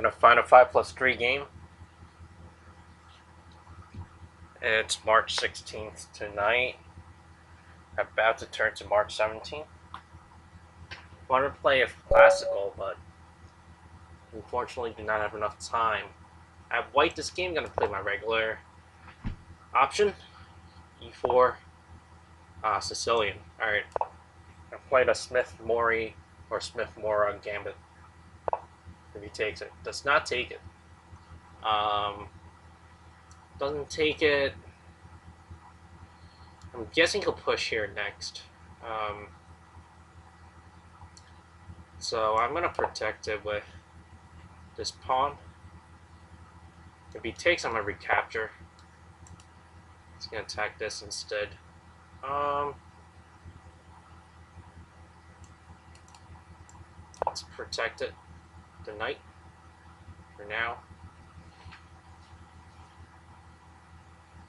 Gonna find a 5+3 game. It's March 16th tonight. About to turn to March 17th. Wanted to play a classical, but unfortunately do not have enough time. I have white this game. Gonna play my regular option. E4. Sicilian. Alright. I played a Smith-Mori or Smith-Mora gambit. If he takes it. Does not take it. Doesn't take it. I'm guessing he'll push here next. So I'm going to protect it with this pawn. If he takes, I'm going to recapture. He's going to attack this instead. Let's protect it. The knight. For now.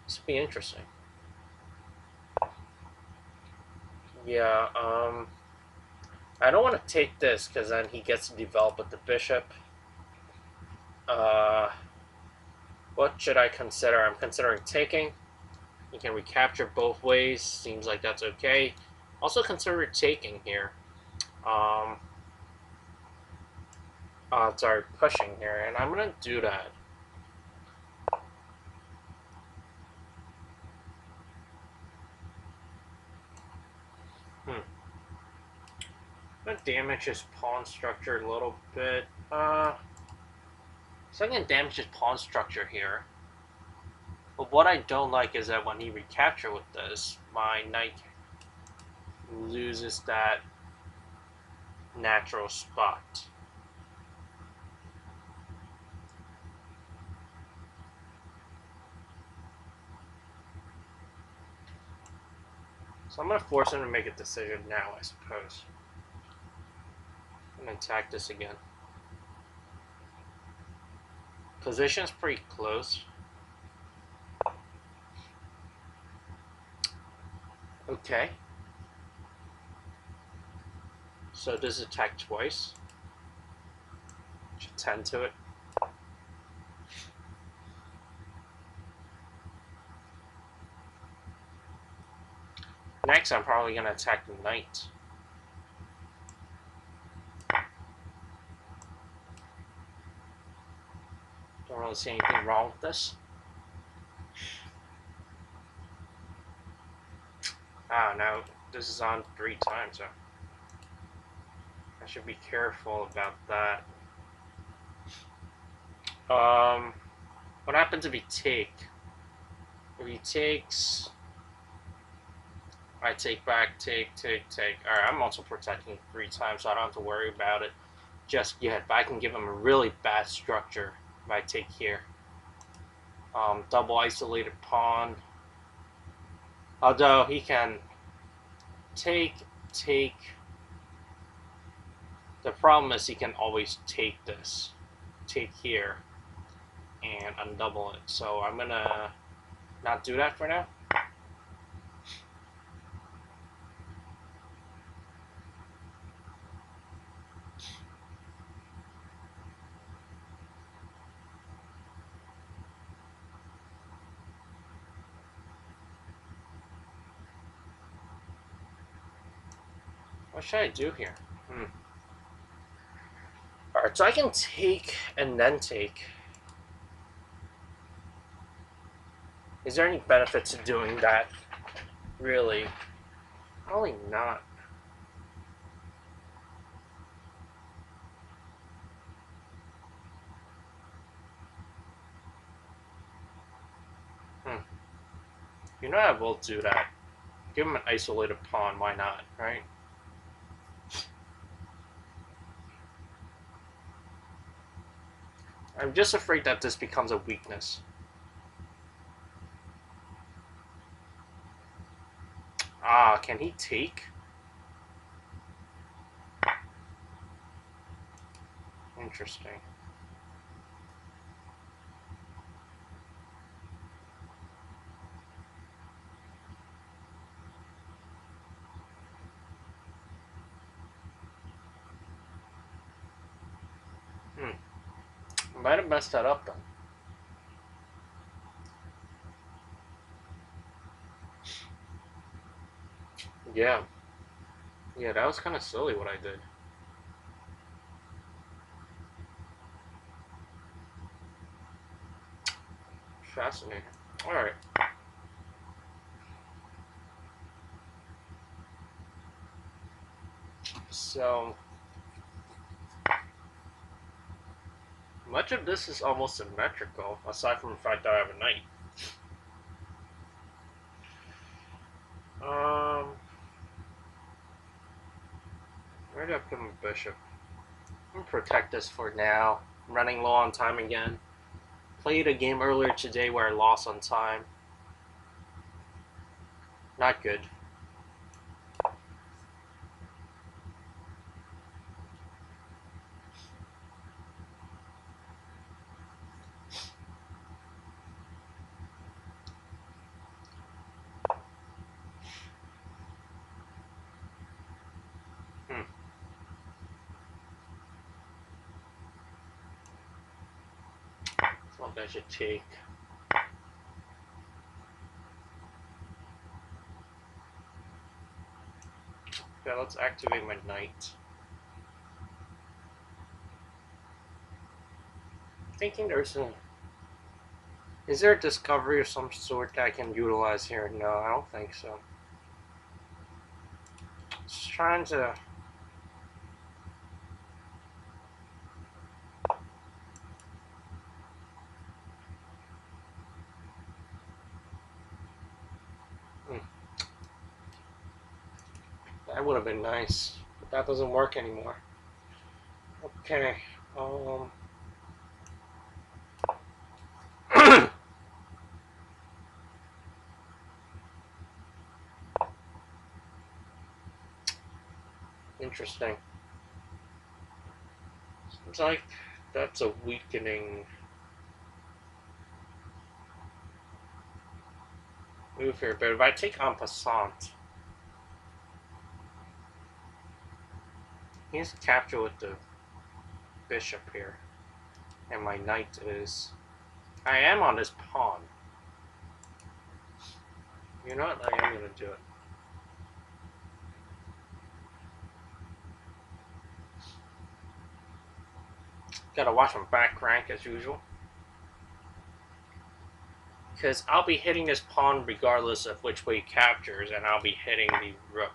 This would be interesting. Yeah, I don't want to take this because then he gets to develop with the bishop. What should I consider? I'm considering taking. You can recapture both ways. Seems like that's okay. Also consider taking here. Sorry, pushing here, and I'm gonna do that. I'm gonna damage his pawn structure a little bit. So I'm gonna damage his pawn structure here. But what I don't like is that when he recaptures with this, my knight loses that natural spot. So I'm going to force him to make a decision now, I suppose. I'm going to attack this again. Position's pretty close. Okay. So this is attack twice. Should tend to it. Next, I'm probably going to attack the knight. Don't really see anything wrong with this. No, this is on 3 times, so I should be careful about that. What happens if he takes? If he takes, I take back, take. Alright, I'm also protecting 3 times, so I don't have to worry about it just yet. But I can give him a really bad structure if I take here. Double isolated pawn. Although he can take. The problem is he can always take this. Take here. And undouble it. So I'm gonna not do that for now. What should I do here? Alright, so I can take and then take. Is there any benefit to doing that? Really? Probably not. You know I will do that. Give him an isolated pawn, why not, right? I'm just afraid that this becomes a weakness. Can he take? Interesting. might have messed that up then. Yeah. Yeah, that was kind of silly what I did. Fascinating. Alright. So, much of this is almost symmetrical, aside from the fact that I have a knight. Where did I put my bishop? I'm gonna protect this for now. I'm running low on time again. Played a game earlier today where I lost on time. Not good. What I should take. Yeah, let's activate my knight. Thinking there's a... Is there a discovery of some sort that I can utilize here? No, I don't think so. Just trying to... That would have been nice, but that doesn't work anymore. Okay, interesting. Seems like that's a weakening move here, but if I take en passant, he has capture with the bishop here, and my knight is... I am on his pawn. You know what? I am going to do it. Gotta watch my back rank as usual. Because I'll be hitting this pawn regardless of which way he captures, and I'll be hitting the rook.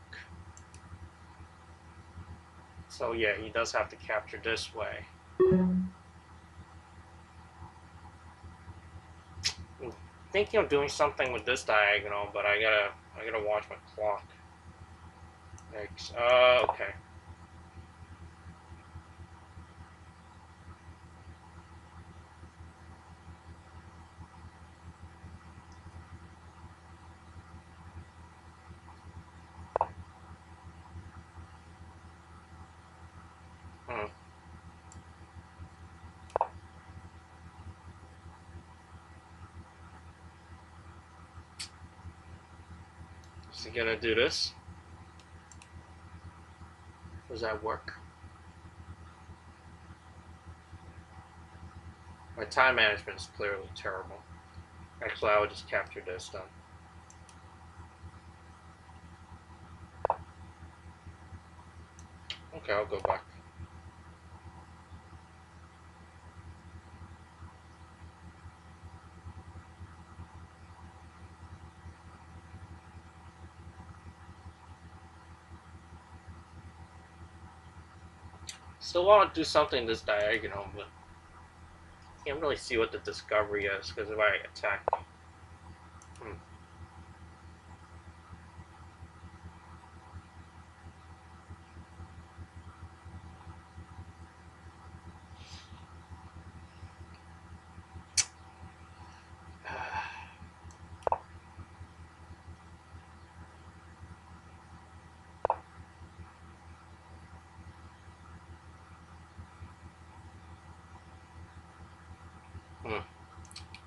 So yeah, he does have to capture this way. I'm thinking of doing something with this diagonal, but I gotta watch my clock. Okay. Is he gonna do this? Does that work? My time management is clearly terrible. Actually, I would just capture this then. Okay, I'll go back. Still want to do something this diagonal, but can't really see what the discovery is, because if I attack...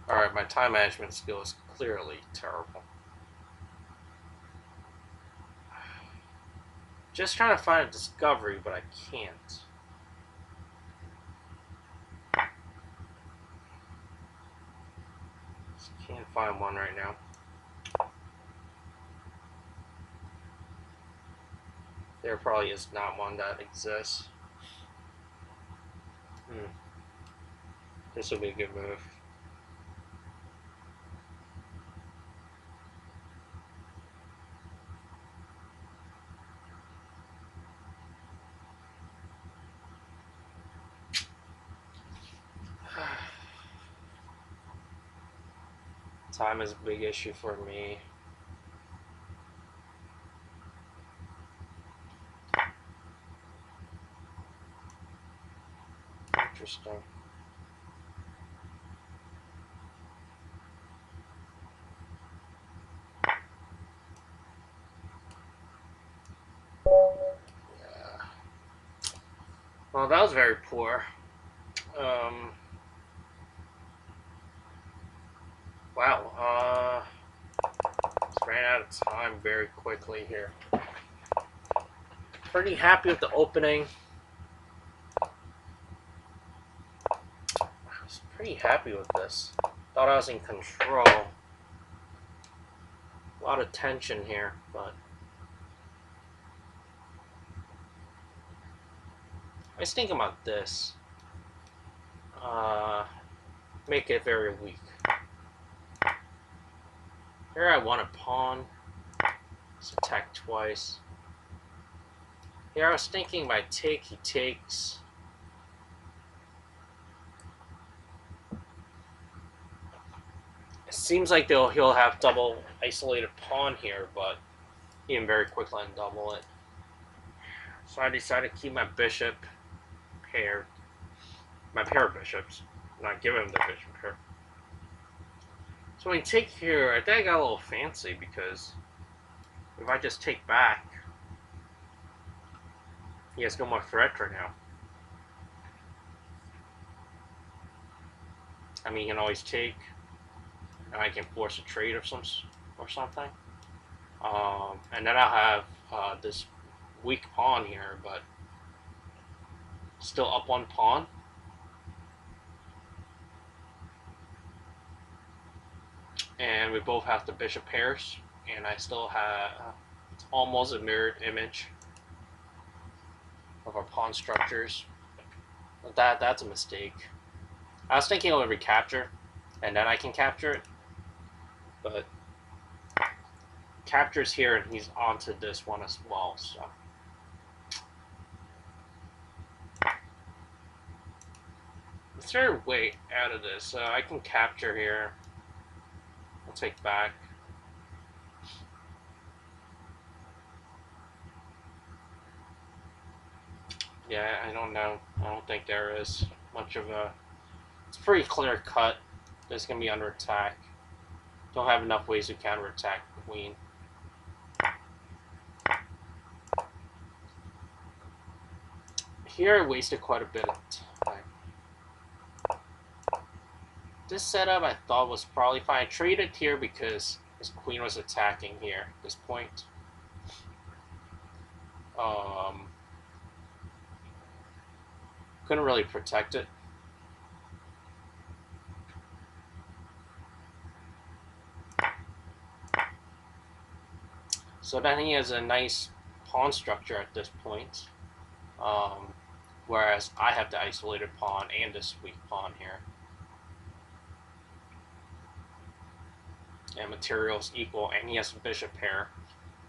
Alright, my time management skill is clearly terrible. Just trying to find a discovery, but I can't. Can't find one right now. There probably is not one that exists. This will be a good move. Time is a big issue for me. Interesting. Yeah. Well, that was very poor. Wow. Just ran out of time very quickly here. Pretty happy with the opening. I was pretty happy with this. Thought I was in control. A lot of tension here, but I was thinking about this. Make it very weak. Here I want a pawn. Let's attack twice. Here I was thinking by take, he takes. It seems like he'll have double isolated pawn here, but he can very quickly undouble it. So I decided to keep my bishop paired. My pair of bishops. Not give him the bishop pair. So when you take here, I think I got a little fancy because if I just take back, he has no more threat right now. I mean, he can always take, and I can force a trade or something. And then I'll have this weak pawn here, but still up one pawn. And we both have the bishop pairs, and I still have almost a mirrored image of our pawn structures. But that's a mistake. I was thinking of a recapture, and then I can capture it, but captures here, and he's onto this one as well. So is there a way out of this? I can capture here. I'll take back. Yeah, I don't know. I don't think there is much of a... It's pretty clear cut. This can be under attack. Don't have enough ways to counterattack the queen. Here I wasted quite a bit of time. This setup I thought was probably fine. I traded here because his queen was attacking here at this point. Couldn't really protect it. So then he has a nice pawn structure at this point. Whereas I have the isolated pawn and this weak pawn here. And materials equal, and he has a bishop pair.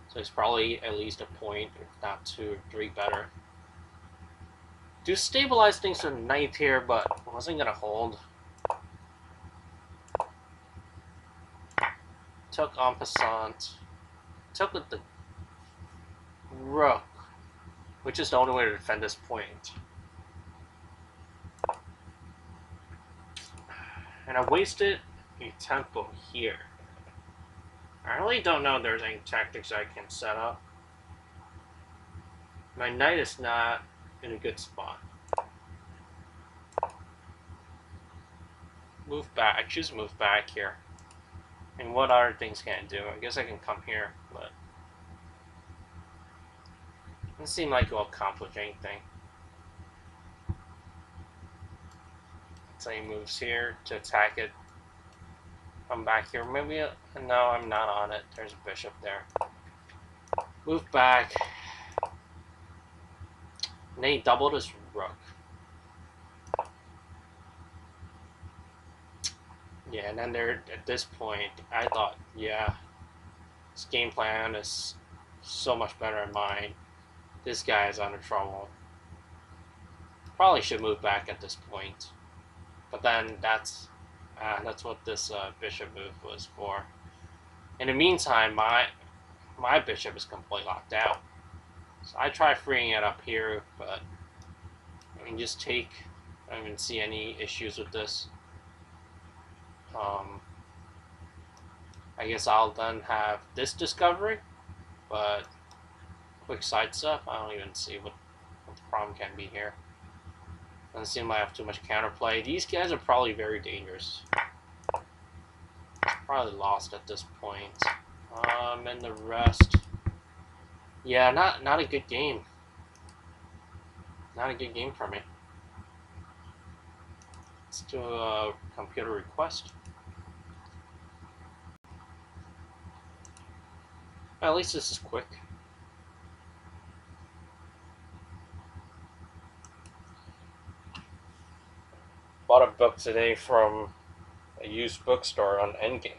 So it's probably at least a point, if not 2 or 3 better. Do stabilize things to knight here, but wasn't gonna hold. Took en passant. Took with the rook, which is the only way to defend this point. And I wasted a tempo here. I really don't know if there's any tactics I can set up. My knight is not in a good spot. Move back. I choose move back here. And what other things can I do? I guess I can come here, but it doesn't seem like it will accomplish anything. So he moves here to attack it. Come back here. Maybe. No, I'm not on it. There's a bishop there. Move back. And then he doubled his rook. Yeah, and then there at this point, I thought, yeah, his game plan is so much better than mine. This guy is under trouble. Probably should move back at this point. But then that's what this bishop move was for. In the meantime, my bishop is completely locked out. So I try freeing it up here, but I can just take. I don't even see any issues with this. I guess I'll then have this discovery, but quick side step. I don't even see what the problem can be here. Doesn't seem like I have too much counterplay. These guys are probably very dangerous. Probably lost at this point. And the rest. Yeah, not a good game. Not a good game for me. Let's do a computer request. At least this is quick. Bought a book today from a used bookstore on Endgame.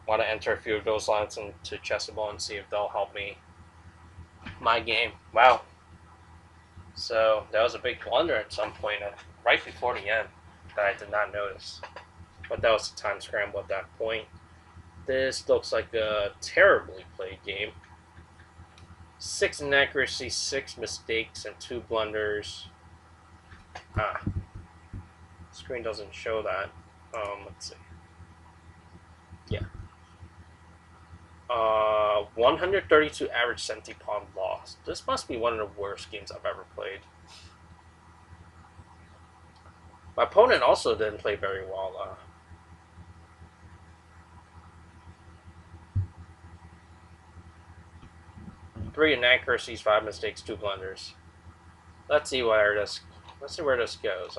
Want to enter a few of those lines into Chessable and see if they'll help me my game. Wow. So that was a big blunder at some point, right before the end, that I did not notice. But that was a time scramble at that point. This looks like a terribly played game. 6 inaccuracies, 6 mistakes, and 2 blunders. Screen doesn't show that. Let's see. Yeah. 132 average centi-pawn loss. This must be one of the worst games I've ever played. My opponent also didn't play very well. 3 inaccuracies, 5 mistakes, 2 blunders. Let's see where this goes.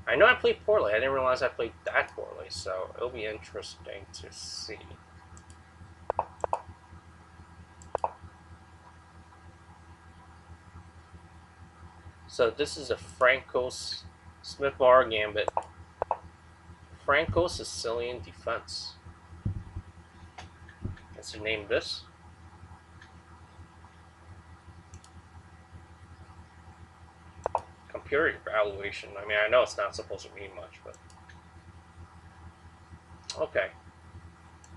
I know I played poorly. I didn't realize I played that poorly, so it'll be interesting to see. So this is a Franco Smith-Bar Gambit. Franco Sicilian defense. Let's name this. Computer evaluation. I mean, I know it's not supposed to mean much, but okay.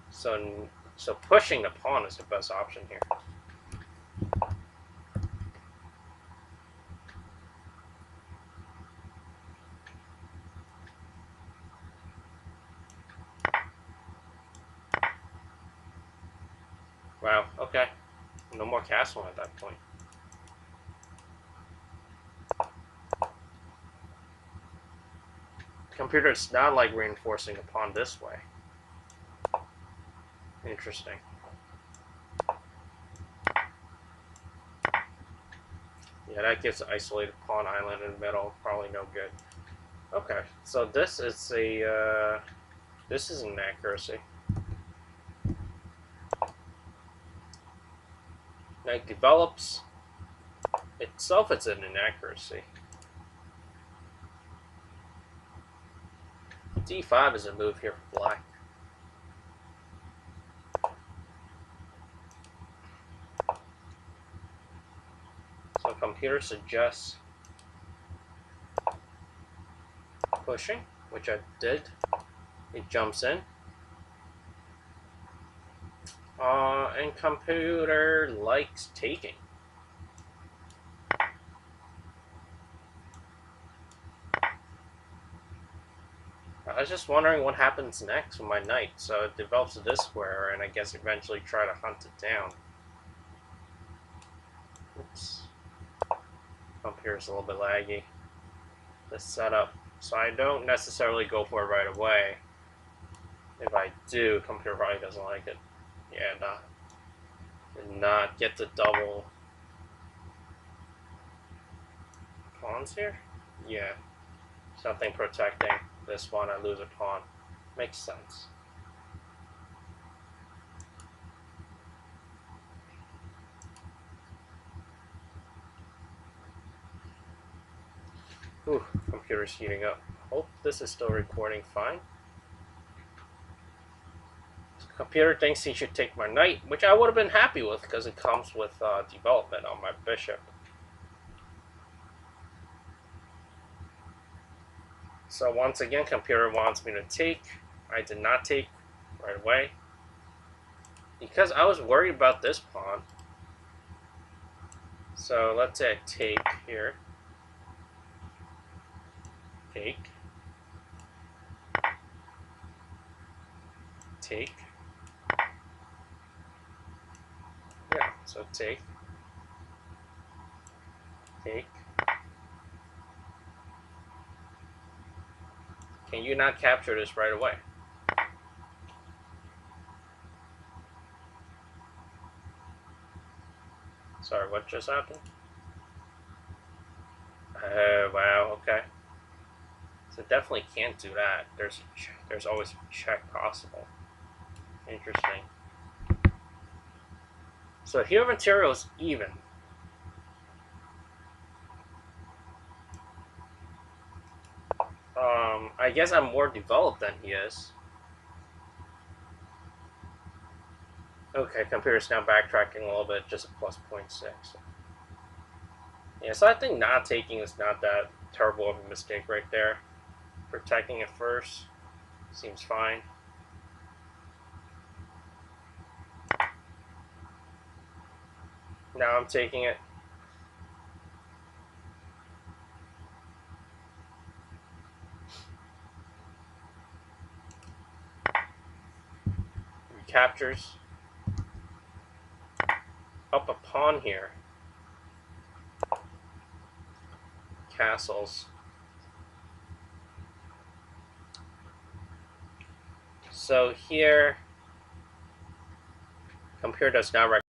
So pushing the pawn is the best option here. Wow. Okay. No more castle at that point. Computer, it's not like reinforcing a pawn this way. Interesting. Yeah, that gives an isolated pawn island in the middle. Probably no good. Okay, so this is a this is an accuracy. Knight develops itself. It's an inaccuracy. D5 is a move here for black. So computer suggests pushing, which I did. It jumps in. And computer likes taking. I was just wondering what happens next with my knight. So it develops this square, and I guess eventually try to hunt it down. Oops. Up here is a little bit laggy. This setup. So I don't necessarily go for it right away. If I do, computer probably doesn't like it. Yeah, did not get the double pawns here. Yeah. Something protecting this one, I lose a pawn. Makes sense. Ooh, computer's heating up. Hope this is still recording fine. Computer thinks he should take my knight, which I would have been happy with because it comes with development on my bishop. So once again, computer wants me to take. I did not take right away because I was worried about this pawn. So let's say I take here. Take. Take. Yeah, so take. Take. Can you not capture this right away? Sorry, what just happened? Wow, okay. So definitely can't do that. There's always a check possible. Interesting. So here material is even. I guess I'm more developed than he is. Okay, computer's now backtracking a little bit, just a plus 0.6. Yeah, so I think not taking is not that terrible of a mistake right there. Protecting it first seems fine. Now I'm taking it. Recaptures. Up a pawn here. Castles. So here, computer does not